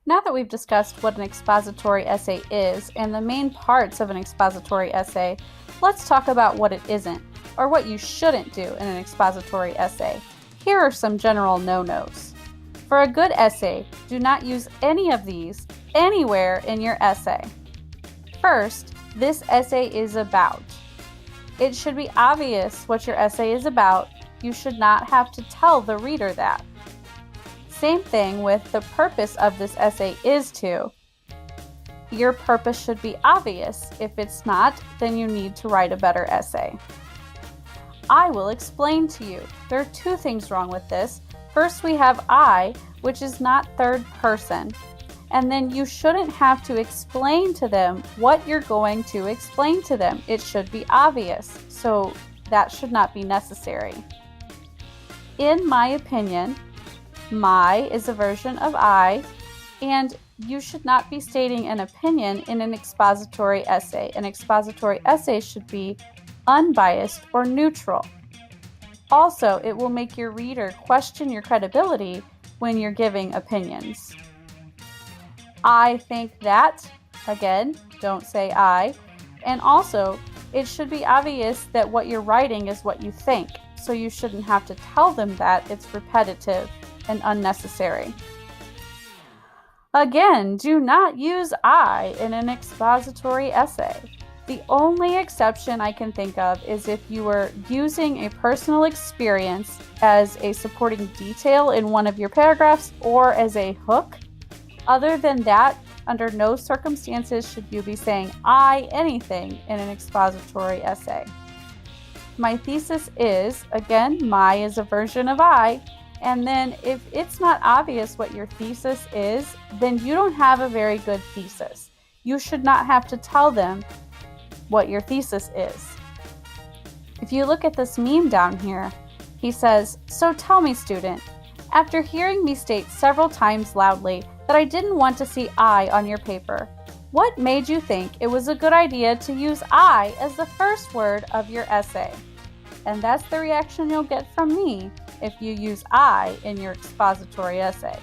Now that we've discussed what an expository essay is and the main parts of an expository essay, let's talk about what it isn't, or what you shouldn't do in an expository essay. Here are some general no-nos. For a good essay, do not use any of these anywhere in your essay. First, this essay is about. It should be obvious what your essay is about. You should not have to tell the reader that. Same thing with the purpose of this essay is to. Your purpose should be obvious. If it's not, then you need to write a better essay. I will explain to you. There are two things wrong with this. First, we have I, which is not third person. And then you shouldn't have to explain to them what you're going to explain to them. It should be obvious. So that should not be necessary. In my opinion, my is a version of I, and you should not be stating an opinion in an expository essay. An expository essay should be unbiased or neutral. Also, it will make your reader question your credibility when you're giving opinions. I think that, again, don't say I. And also, it should be obvious that what you're writing is what you think, so you shouldn't have to tell them that. It's repetitive and unnecessary. Again, do not use I in an expository essay. The only exception I can think of is if you were using a personal experience as a supporting detail in one of your paragraphs or as a hook. Other than that, under no circumstances should you be saying I anything in an expository essay. My thesis is, again, my is a version of I. And then if it's not obvious what your thesis is, then you don't have a very good thesis. You should not have to tell them what your thesis is. If you look at this meme down here, he says, "So tell me, student, after hearing me state several times loudly that I didn't want to see I on your paper, what made you think it was a good idea to use I as the first word of your essay?" And that's the reaction you'll get from me if you use I in your expository essay.